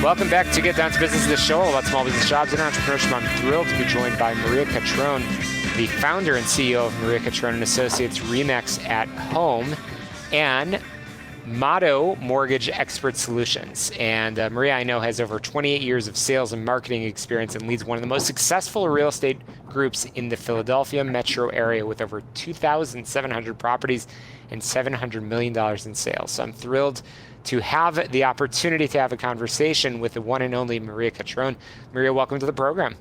Welcome back to Get Down to Business, the show all about small business jobs and entrepreneurship. I'm thrilled to be joined by Maria Quattrone, the founder and CEO of Maria Quattrone and Associates RE/MAX at Home, and Motto Mortgage Expert Solutions. And Maria, I know, has over 28 years of sales and marketing experience and leads one of the most successful real estate groups in the Philadelphia metro area with over 2,700 properties and $700 million in sales. So I'm thrilled to have the opportunity to have a conversation with the one and only Maria Quattrone. Maria, welcome to the program.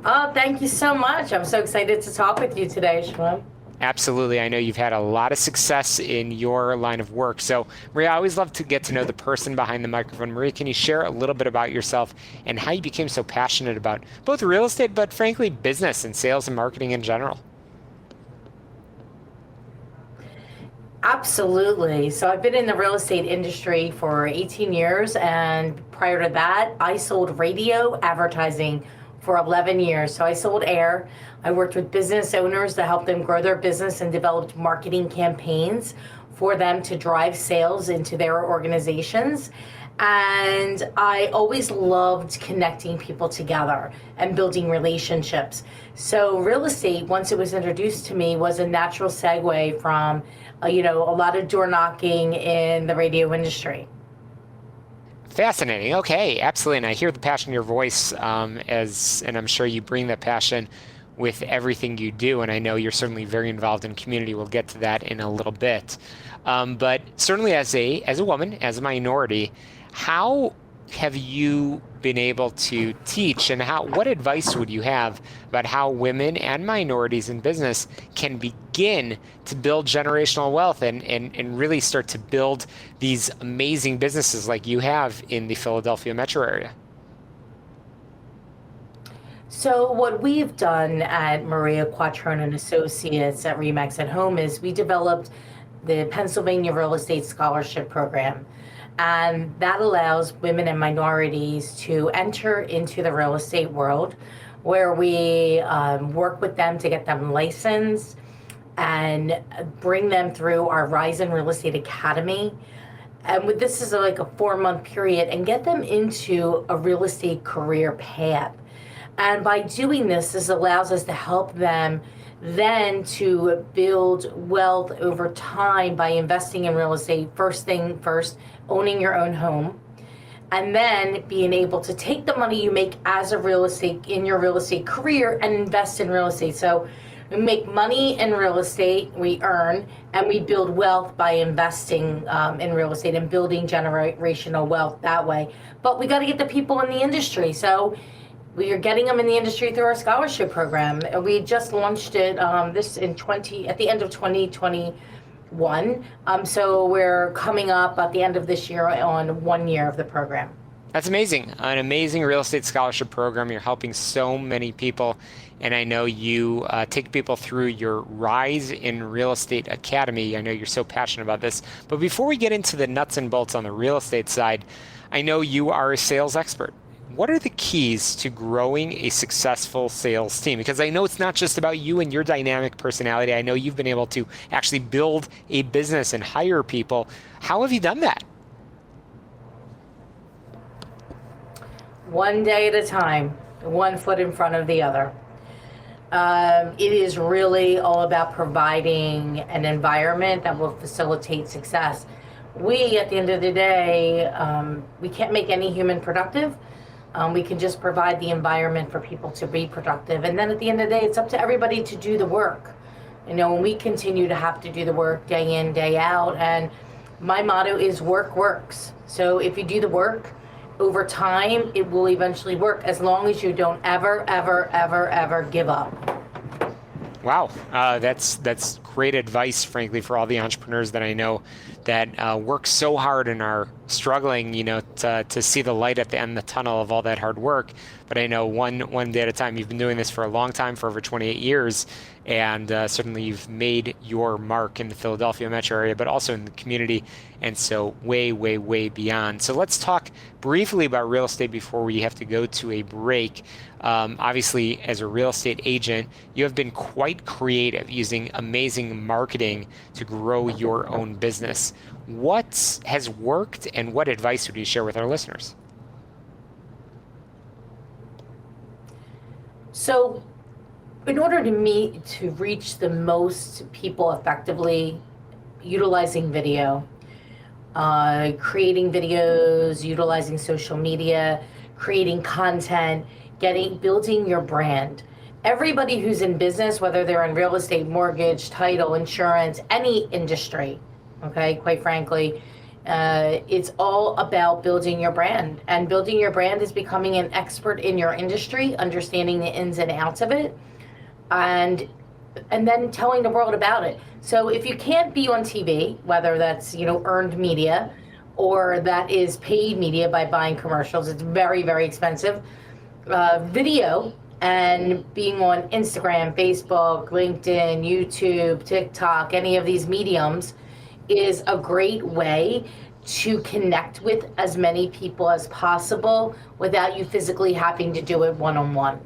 Oh, thank you so much. I'm so excited to talk with you today, Shalom. Absolutely. I know you've had a lot of success in your line of work. So, Maria, I always love to get to know the person behind the microphone. Maria, can you share a little bit about yourself and how you became so passionate about both real estate, but frankly, business and sales and marketing in general? Absolutely. So I've been in the real estate industry for 18 years, and prior to that, I sold radio advertising for 11 years. So I sold air. I worked with business owners to help them grow their business and developed marketing campaigns for them to drive sales into their organizations. And I always loved connecting people together and building relationships. So real estate, once it was introduced to me, was a natural segue from, a lot of door knocking in the radio industry. Fascinating. Okay, absolutely. And I hear the passion in your voice, and I'm sure you bring that passion with everything you do. And I know you're certainly very involved in community. We'll get to that in a little bit. But certainly as a woman, as a minority, how have you been able to teach, and what advice would you have about how women and minorities in business can begin to build generational wealth and really start to build these amazing businesses like you have in the Philadelphia metro area? So what we've done at Maria Quattrone and Associates at RE/MAX at Home is we developed the Pennsylvania Real Estate Scholarship Program. And that allows women and minorities to enter into the real estate world, where we work with them to get them licensed and bring them through our Rise in Real Estate Academy. And this is like a 4-month period, and get them into a real estate career path. And by doing this allows us to help them then to build wealth over time by investing in real estate. First thing first, owning your own home, and then being able to take the money you make as a real estate in your real estate career and invest in real estate. So we make money in real estate, we earn, and we build wealth by investing in real estate and building generational wealth that way. But we got to get the people in the industry. So we are getting them in the industry through our scholarship program. We just launched it at the end of 2021. So we're coming up at the end of this year on 1 year of the program. That's amazing. An amazing real estate scholarship program. You're helping so many people. And I know you take people through your Rise in Real Estate Academy. I know you're so passionate about this. But before we get into the nuts and bolts on the real estate side, I know you are a sales expert. What are the keys to growing a successful sales team? Because I know it's not just about you and your dynamic personality. I know you've been able to actually build a business and hire people. How have you done that? One day at a time, one foot in front of the other. It is really all about providing an environment that will facilitate success. We, at the end of the day, we can't make any human productive. We can just provide the environment for people to be productive. And then at the end of the day, it's up to everybody to do the work. When we continue to have to do the work day in, day out. And my motto is work works. So if you do the work, over time, it will eventually work, as long as you don't ever, ever, ever, ever give up. Wow, that's great advice, frankly, for all the entrepreneurs that I know that work so hard and are struggling, to see the light at the end of the tunnel of all that hard work. but I know one day at a time. You've been doing this for a long time, for over 28 years, and certainly you've made your mark in the Philadelphia metro area, but also in the community, and so way, way, way beyond. So let's talk briefly about real estate before we have to go to a break. Obviously, as a real estate agent, you have been quite creative using amazing marketing to grow your own business. What has worked, and what advice would you share with our listeners? So, in order to reach the most people effectively, utilizing video, creating videos, utilizing social media, creating content, building your brand. Everybody who's in business, whether they're in real estate, mortgage, title, insurance, any industry, okay, quite frankly, it's all about building your brand. And building your brand is becoming an expert in your industry, understanding the ins and outs of it, and then telling the world about it. So if you can't be on TV, whether that's, earned media or that is paid media by buying commercials, it's very, very expensive. Video and being on Instagram, Facebook, LinkedIn, YouTube, TikTok, any of these mediums is a great way to connect with as many people as possible without you physically having to do it one-on-one.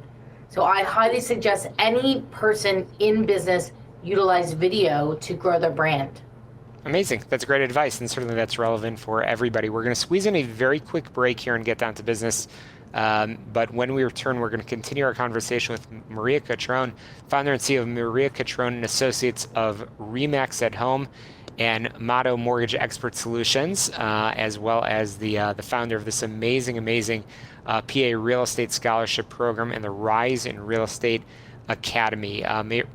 So I highly suggest any person in business utilize video to grow their brand. Amazing. That's great advice, and certainly that's relevant for everybody. We're going to squeeze in a very quick break here and get down to business. But when we return, we're going to continue our conversation with Maria Quattrone, founder and CEO of Maria Quattrone and Associates of RE/MAX at Home and Motto Mortgage Expert Solutions, as well as the founder of this amazing PA Real Estate Scholarship Program and the Rise in Real Estate Academy.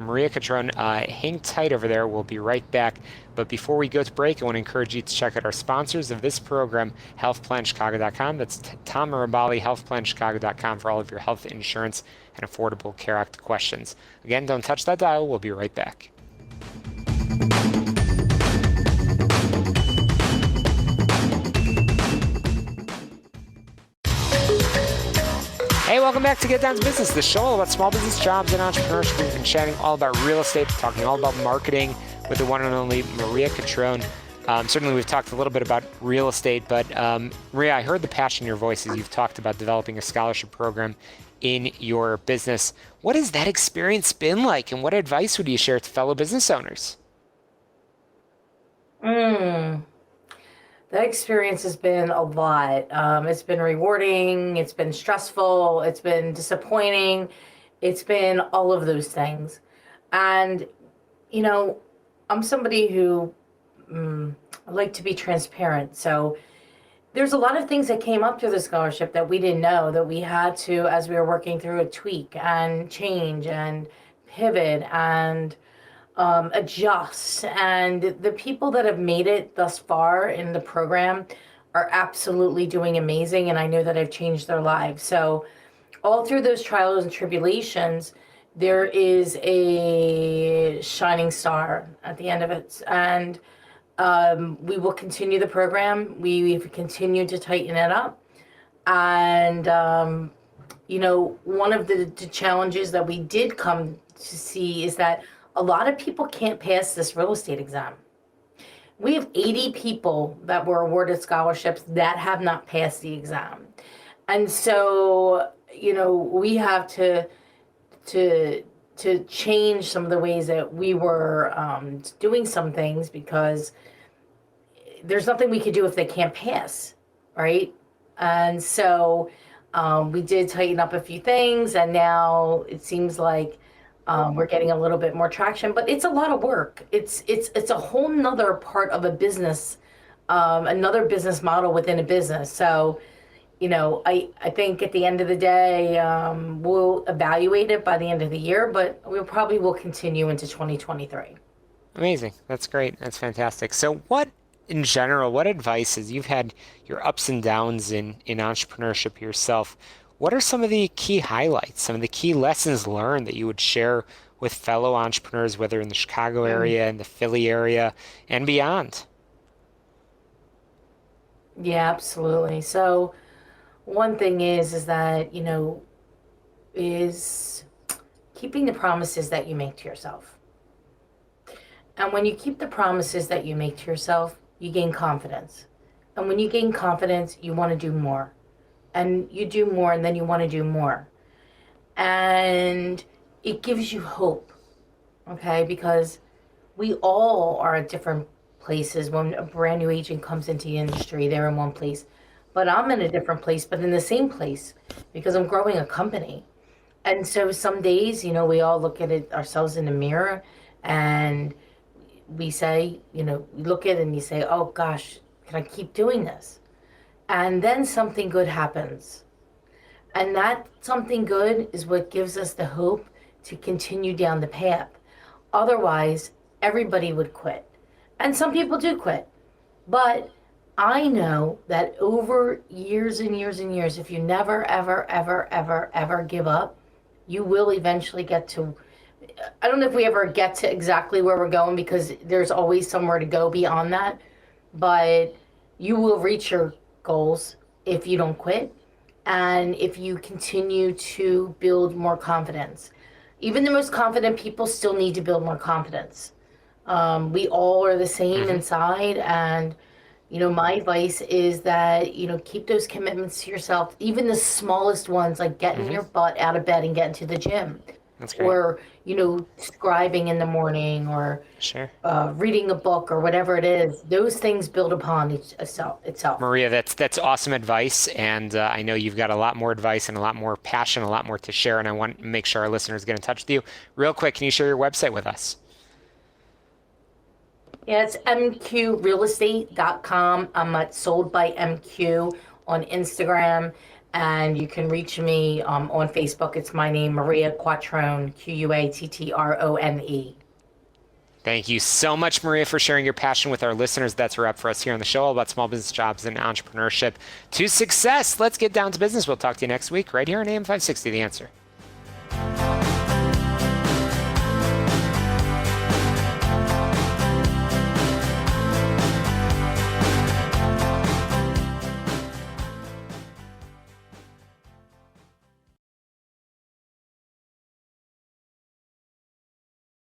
Maria Quattrone, hang tight over there. We'll be right back. But before we go to break, I want to encourage you to check out our sponsors of this program, healthplanchicago.com. That's Tom Mirabali, healthplanchicago.com, for all of your health insurance and Affordable Care Act questions. Again, don't touch that dial. We'll be right back. Hey, welcome back to Get Down to Business, the show all about small business, jobs, and entrepreneurship. We've been chatting all about real estate, talking all about marketing with the one and only Maria Quattrone. Certainly, we've talked a little bit about real estate, but Maria, I heard the passion in your voice as you've talked about developing a scholarship program in your business. What has that experience been like, and what advice would you share to fellow business owners? That experience has been a lot. It's been rewarding, it's been stressful, it's been disappointing, it's been all of those things. And, I'm somebody who I like to be transparent. So there's a lot of things that came up through the scholarship that we didn't know, that we had to, as we were working through it, tweak and change and pivot and adjust. And the people that have made it thus far in the program are absolutely doing amazing, and I know that I've changed their lives. So all through those trials and tribulations, there is a shining star at the end of it. And we will continue the program. We've continued to tighten it up. And, one of the challenges that we did come to see is that a lot of people can't pass this real estate exam. We have 80 people that were awarded scholarships that have not passed the exam. And so, we have to change some of the ways that we were doing some things, because there's nothing we could do if they can't pass, right? And so we did tighten up a few things, and now it seems like we're getting a little bit more traction, but it's a lot of work. It's a whole nother part of a business, another business model within a business. So, I think at the end of the day, we'll evaluate it by the end of the year, but we probably will continue into 2023. Amazing. That's great. That's fantastic. So in general, what advice, as you've had your ups and downs in entrepreneurship yourself, what are some of the key highlights, some of the key lessons learned that you would share with fellow entrepreneurs, whether in the Chicago area, in the Philly area, and beyond? Yeah, absolutely. So one thing is that, is keeping the promises that you make to yourself. And when you keep the promises that you make to yourself, you gain confidence. And when you gain confidence, you want to do more. And you do more, and then you want to do more. And it gives you hope, okay? Because we all are at different places. When a brand new agent comes into the industry, they're in one place. But I'm in a different place, but in the same place, because I'm growing a company. And so some days, we all look at it ourselves in the mirror and we say, you look at it and you say, oh gosh, can I keep doing this? And then something good happens. And that something good is what gives us the hope to continue down the path. Otherwise, everybody would quit. And some people do quit. But I know that over years and years and years, if you never, ever, ever, ever, ever give up, you will eventually get to, I don't know if we ever get to exactly where we're going, because there's always somewhere to go beyond that, but you will reach your goals if you don't quit and if you continue to build more confidence. Even the most confident people still need to build more confidence. We all are the same inside, and my advice is that, keep those commitments to yourself, even the smallest ones, like getting your butt out of bed and getting to the gym. That's great. Or, scribing in the morning, or Sure. Reading a book, or whatever it is. Those things build upon itself. Maria, that's awesome advice. And I know you've got a lot more advice and a lot more passion, a lot more to share. And I want to make sure our listeners get in touch with you. Real quick, can you share your website with us? Yeah, it's mqrealestate.com. I'm at Sold by MQ on Instagram, and you can reach me on Facebook. It's my name, Maria Quattrone, Quattrone. Thank you so much, Maria, for sharing your passion with our listeners. That's a wrap for us here on the show, all about small business, jobs, and entrepreneurship to success. Let's get down to business. We'll talk to you next week right here on AM 560, The Answer.